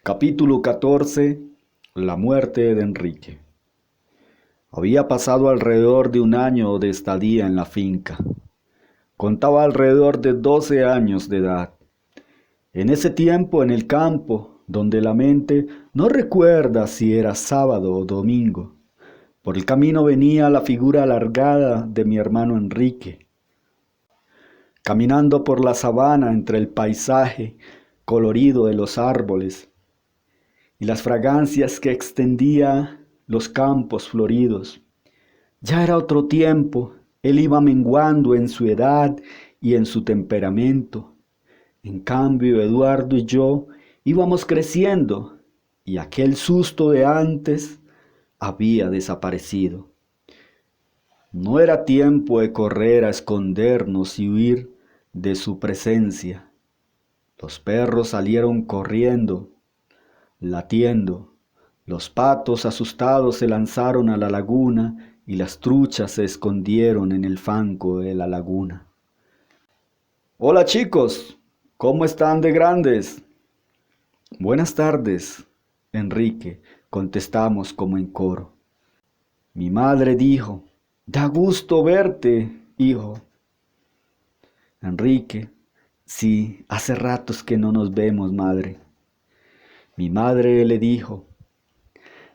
Capítulo 14. La muerte de Enrique. Había pasado alrededor de un año de estadía en la finca. Contaba alrededor de 12 años de edad. En ese tiempo en el campo, donde la mente no recuerda si era sábado o domingo, por el camino venía la figura alargada de mi hermano Enrique, caminando por la sabana entre el paisaje colorido de los árboles y las fragancias que extendía los campos floridos. Ya era otro tiempo, él iba menguando en su edad y en su temperamento. En cambio, Eduardo y yo íbamos creciendo y aquel susto de antes había desaparecido. No era tiempo de correr a escondernos y huir de su presencia. Los perros salieron corriendo, latiendo. Los patos asustados se lanzaron a la laguna y las truchas se escondieron en el fango de la laguna. Hola chicos, ¿cómo están de grandes? Buenas tardes, Enrique, contestamos como en coro. Mi madre dijo, da gusto verte, hijo. Enrique, sí, hace ratos que no nos vemos, madre. Mi madre le dijo,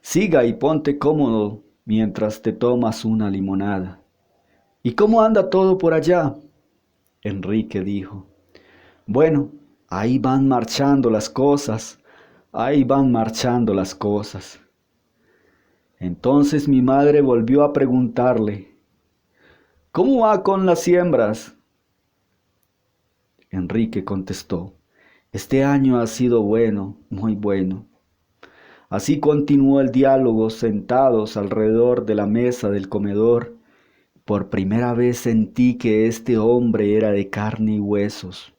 siga y ponte cómodo mientras te tomas una limonada. ¿Y cómo anda todo por allá? Enrique dijo, bueno, ahí van marchando las cosas, ahí van marchando las cosas. Entonces mi madre volvió a preguntarle, ¿cómo va con las siembras? Enrique contestó, este año ha sido bueno, muy bueno. Así continuó el diálogo sentados alrededor de la mesa del comedor. Por primera vez sentí que este hombre era de carne y huesos.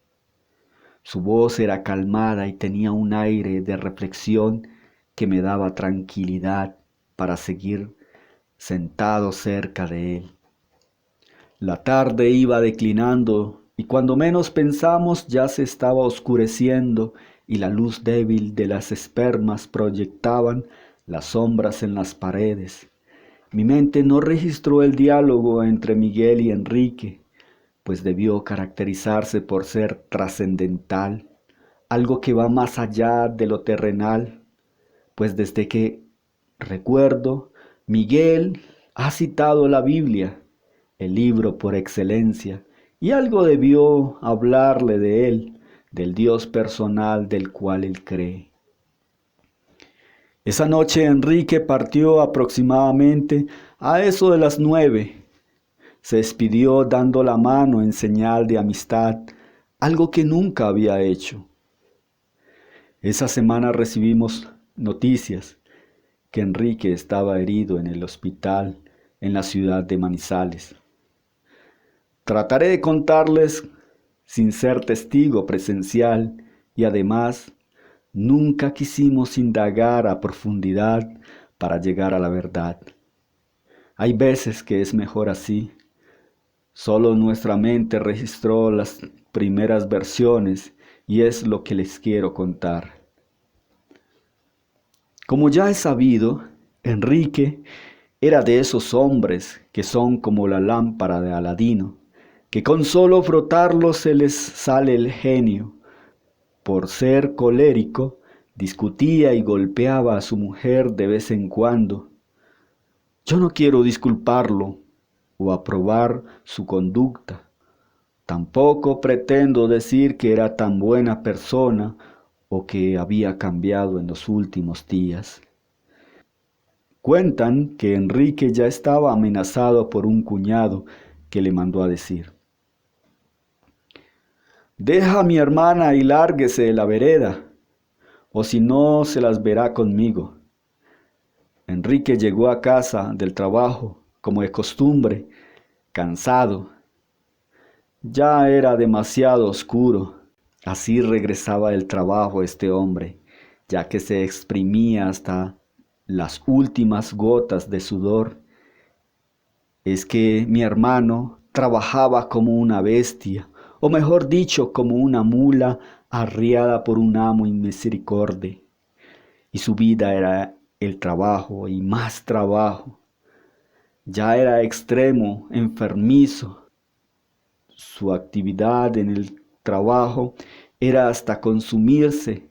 Su voz era calmada y tenía un aire de reflexión que me daba tranquilidad para seguir sentado cerca de él. La tarde iba declinando y cuando menos pensamos ya se estaba oscureciendo y la luz débil de las espermas proyectaban las sombras en las paredes. Mi mente no registró el diálogo entre Miguel y Enrique, pues debió caracterizarse por ser trascendental, algo que va más allá de lo terrenal, pues desde que recuerdo, Miguel ha citado la Biblia, el libro por excelencia, y algo debió hablarle de él, del Dios personal del cual él cree. Esa noche Enrique partió aproximadamente a eso de las 9. Se despidió dando la mano en señal de amistad, algo que nunca había hecho. Esa semana recibimos noticias que Enrique estaba herido en el hospital en la ciudad de Manizales. Trataré de contarles sin ser testigo presencial y además nunca quisimos indagar a profundidad para llegar a la verdad. Hay veces que es mejor así. Solo nuestra mente registró las primeras versiones y es lo que les quiero contar. Como ya es sabido, Enrique era de esos hombres que son como la lámpara de Aladino, que con solo frotarlo se les sale el genio. Por ser colérico, discutía y golpeaba a su mujer de vez en cuando. Yo no quiero disculparlo o aprobar su conducta. Tampoco pretendo decir que era tan buena persona o que había cambiado en los últimos días. Cuentan que Enrique ya estaba amenazado por un cuñado que le mandó a decir: deja a mi hermana y lárguese de la vereda, o si no se las verá conmigo. Enrique llegó a casa del trabajo, como de costumbre, cansado. Ya era demasiado oscuro. Así regresaba del trabajo este hombre, ya que se exprimía hasta las últimas gotas de sudor. Es que mi hermano trabajaba como una bestia, o mejor dicho, como una mula arriada por un amo inmisericorde. y su vida era el trabajo y más trabajo. Ya era extremo, enfermizo. Su actividad en el trabajo era hasta consumirse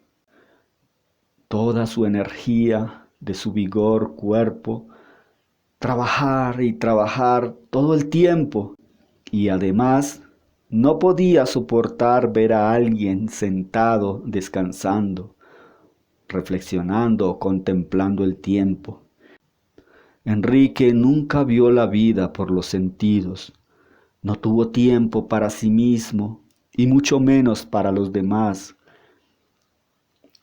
toda su energía de su vigor cuerpo, trabajar y trabajar todo el tiempo, y además no podía soportar ver a alguien sentado descansando, reflexionando o contemplando el tiempo. Enrique nunca vio la vida por los sentidos, no tuvo tiempo para sí mismo y mucho menos para los demás.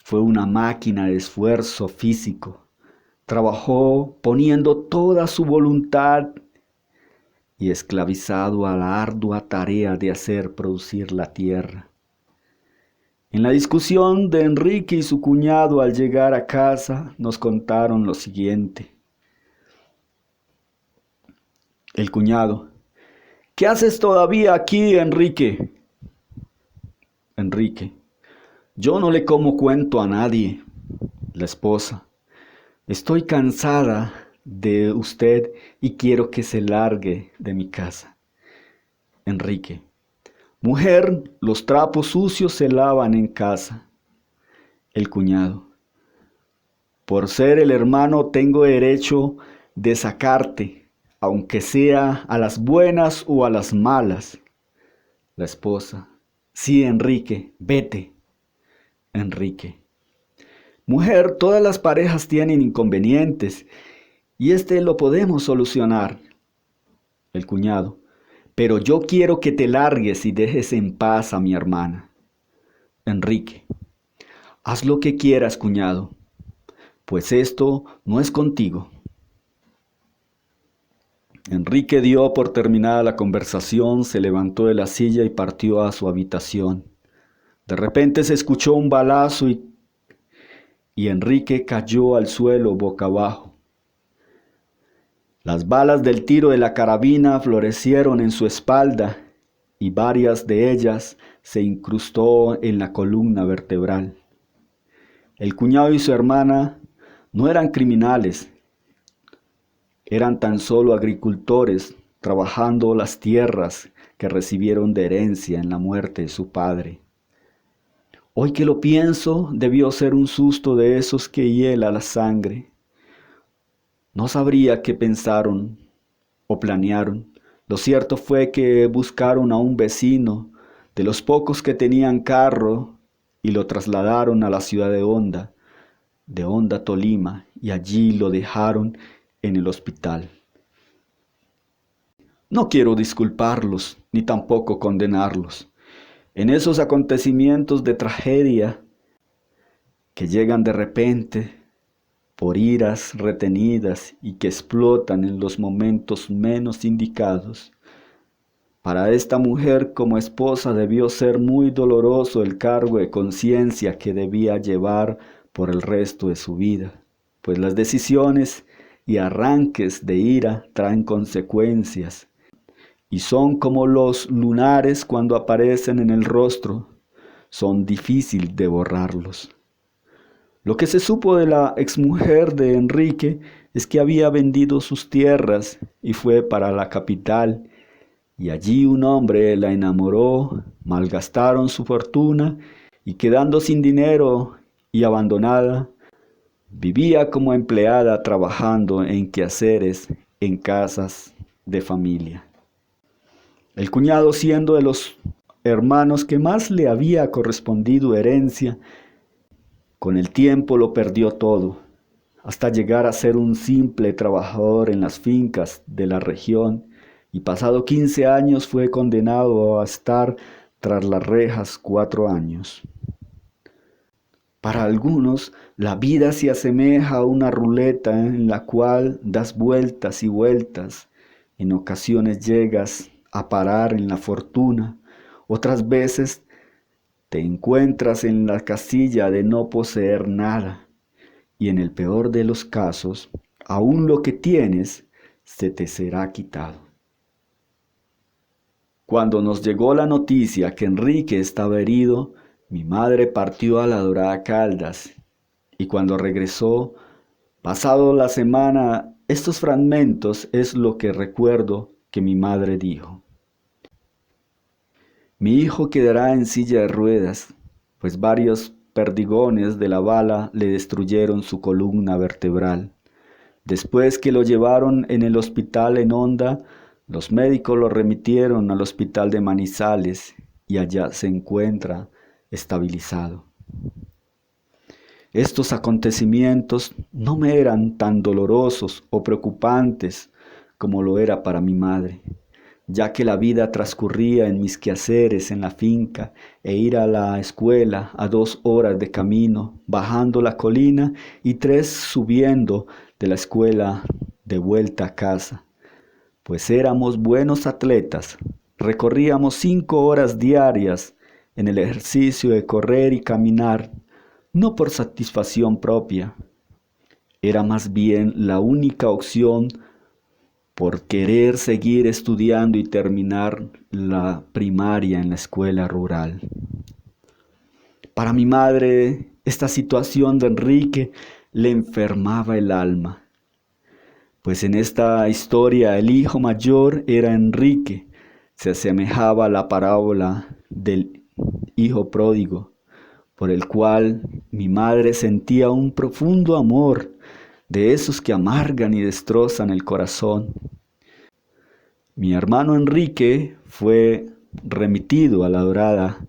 Fue una máquina de esfuerzo físico. Trabajó poniendo toda su voluntad y esclavizado a la ardua tarea de hacer producir la tierra. En la discusión de Enrique y su cuñado al llegar a casa, nos contaron lo siguiente. El cuñado: ¿qué haces todavía aquí, Enrique? Enrique: yo no le como cuento a nadie. La esposa: estoy cansada de usted y quiero que se largue de mi casa. Enrique: mujer, los trapos sucios se lavan en casa. El cuñado: por ser el hermano tengo derecho de sacarte, aunque sea a las buenas o a las malas. La esposa: sí, Enrique, vete. Enrique: mujer, todas las parejas tienen inconvenientes y este lo podemos solucionar. El cuñado: pero yo quiero que te largues y dejes en paz a mi hermana. Enrique: haz lo que quieras, cuñado, pues esto no es contigo. Enrique dio por terminada la conversación, se levantó de la silla y partió a su habitación. De repente se escuchó un balazo y Enrique cayó al suelo boca abajo. Las balas del tiro de la carabina florecieron en su espalda y varias de ellas se incrustó en la columna vertebral. El cuñado y su hermana no eran criminales, eran tan solo agricultores trabajando las tierras que recibieron de herencia en la muerte de su padre. Hoy que lo pienso, debió ser un susto de esos que hiela la sangre. No sabría qué pensaron o planearon. Lo cierto fue que buscaron a un vecino de los pocos que tenían carro y lo trasladaron a la ciudad de Honda, Tolima, y allí lo dejaron en el hospital. No quiero disculparlos ni tampoco condenarlos. En esos acontecimientos de tragedia que llegan de repente, por iras retenidas y que explotan en los momentos menos indicados, para esta mujer como esposa debió ser muy doloroso el cargo de conciencia que debía llevar por el resto de su vida, pues las decisiones y arranques de ira traen consecuencias y son como los lunares cuando aparecen en el rostro, son difíciles de borrarlos. Lo que se supo de la exmujer de Enrique es que había vendido sus tierras y fue para la capital, y allí un hombre la enamoró, malgastaron su fortuna y quedando sin dinero y abandonada, vivía como empleada trabajando en quehaceres en casas de familia. El cuñado, siendo de los hermanos que más le había correspondido herencia, con el tiempo lo perdió todo, hasta llegar a ser un simple trabajador en las fincas de la región, y pasado 15 años fue condenado a estar tras las rejas 4 años. Para algunos, la vida se asemeja a una ruleta en la cual das vueltas y vueltas. En ocasiones llegas a parar en la fortuna, otras veces te encuentras en la casilla de no poseer nada, y en el peor de los casos, aún lo que tienes se te será quitado. Cuando nos llegó la noticia que Enrique estaba herido, mi madre partió a la Dorada Caldas Y cuando regresó, pasado la semana, estos fragmentos es lo que recuerdo que mi madre dijo. Mi hijo quedará en silla de ruedas, pues varios perdigones de la bala le destruyeron su columna vertebral. Después que lo llevaron en el hospital en Honda, los médicos lo remitieron al hospital de Manizales y allá se encuentra estabilizado. Estos acontecimientos no me eran tan dolorosos o preocupantes como lo era para mi madre, ya que la vida transcurría en mis quehaceres en la finca e ir a la escuela a 2 horas de camino, bajando la colina y 3 subiendo de la escuela de vuelta a casa. Pues éramos buenos atletas, recorríamos 5 horas diarias en el ejercicio de correr y caminar, no por satisfacción propia, era más bien la única opción por querer seguir estudiando y terminar la primaria en la escuela rural. Para mi madre, esta situación de Enrique le enfermaba el alma, pues en esta historia el hijo mayor era Enrique, se asemejaba a la parábola del hijo pródigo, por el cual mi madre sentía un profundo amor, de esos que amargan y destrozan el corazón. Mi hermano Enrique fue remitido a la Dorada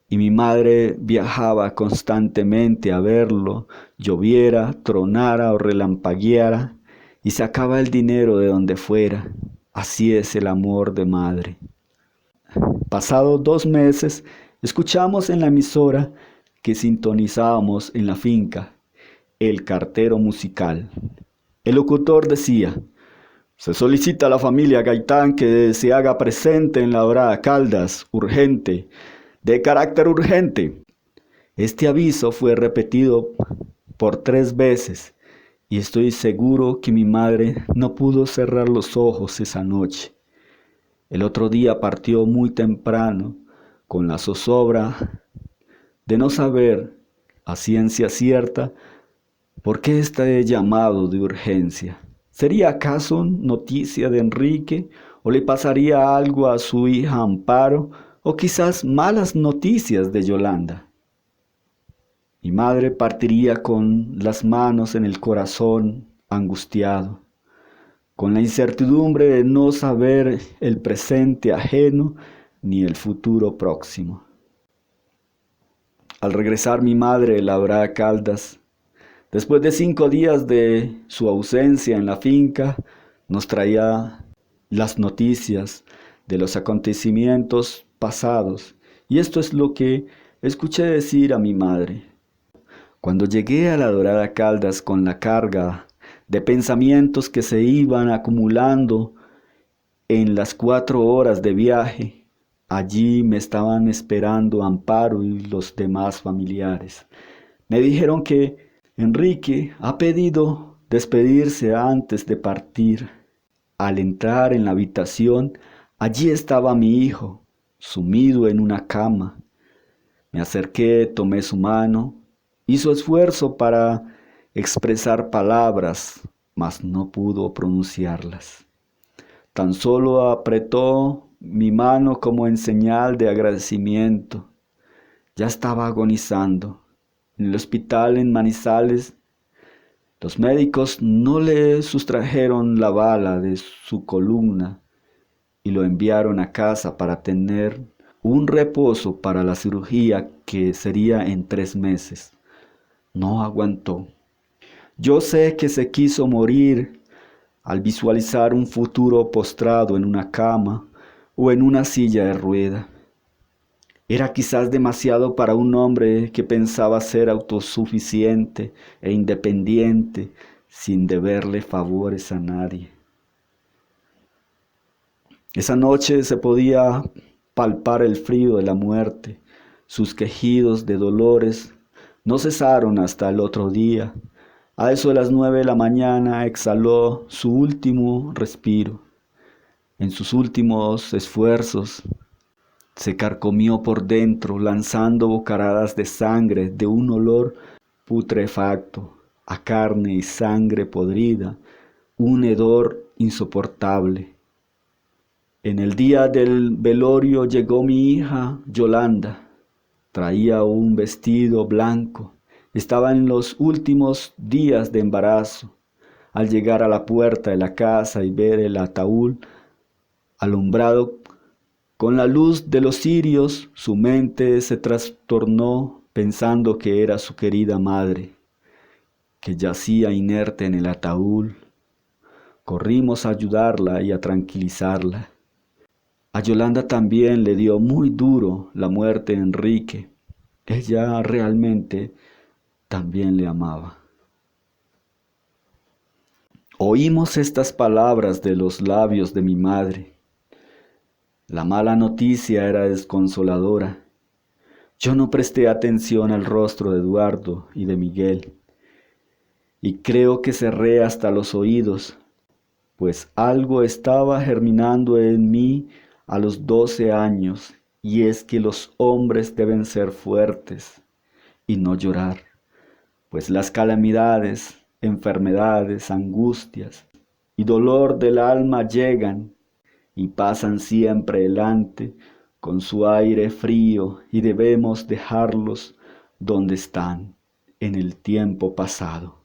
y mi madre viajaba constantemente a verlo, lloviera, tronara o relampagueara, y sacaba el dinero de donde fuera. Así es el amor de madre. Pasados 2 meses, escuchamos en la emisora que sintonizábamos en la finca, el cartero musical. El locutor decía: se solicita a la familia Gaitán que se haga presente en la Dorada Caldas, urgente, de carácter urgente. Este aviso fue repetido por 3 veces y estoy seguro que mi madre no pudo cerrar los ojos esa noche. El otro día partió muy temprano, con la zozobra de no saber a ciencia cierta por qué este llamado de urgencia. ¿Sería acaso noticia de Enrique o le pasaría algo a su hija Amparo o quizás malas noticias de Yolanda? Mi madre partiría con las manos en el corazón angustiado, con la incertidumbre de no saber el presente ajeno ni el futuro próximo. Al regresar mi madre de la Dorada Caldas, después de 5 días de su ausencia en la finca, nos traía las noticias de los acontecimientos pasados. Y esto es lo que escuché decir a mi madre. Cuando llegué a la Dorada Caldas con la carga de pensamientos que se iban acumulando en las 4 horas de viaje, allí me estaban esperando Amparo y los demás familiares. Me dijeron que Enrique ha pedido despedirse antes de partir. Al entrar en la habitación, allí estaba mi hijo, sumido en una cama. Me acerqué, tomé su mano, hizo esfuerzo para expresar palabras, mas no pudo pronunciarlas. Tan solo apretó mi mano como en señal de agradecimiento. Ya estaba agonizando. En el hospital en Manizales, los médicos no le sustrajeron la bala de su columna y lo enviaron a casa para tener un reposo para la cirugía que sería en 3 meses. No aguantó. Yo sé que se quiso morir al visualizar un futuro postrado en una cama o en una silla de rueda. Era quizás demasiado para un hombre que pensaba ser autosuficiente e independiente sin deberle favores a nadie. Esa noche se podía palpar el frío de la muerte. Sus quejidos de dolores no cesaron hasta el otro día. A eso de las 9 de la mañana exhaló su último respiro. En sus últimos esfuerzos se carcomió por dentro, lanzando bocaradas de sangre de un olor putrefacto, a carne y sangre podrida, un hedor insoportable. En el día del velorio llegó mi hija Yolanda. Traía un vestido blanco. Estaba en los últimos días de embarazo. Al llegar a la puerta de la casa y ver el ataúd alumbrado con la luz de los cirios, su mente se trastornó pensando que era su querida madre, que yacía inerte en el ataúd. Corrimos a ayudarla y a tranquilizarla. A Yolanda también le dio muy duro la muerte de Enrique. Ella realmente también le amaba. Oímos estas palabras de los labios de mi madre. La mala noticia era desconsoladora. Yo no presté atención al rostro de Eduardo y de Miguel, y creo que cerré hasta los oídos, pues algo estaba germinando en mí a los 12 años, y es que los hombres deben ser fuertes y no llorar, pues las calamidades, enfermedades, angustias y dolor del alma llegan y pasan siempre delante con su aire frío, y debemos dejarlos donde están en el tiempo pasado.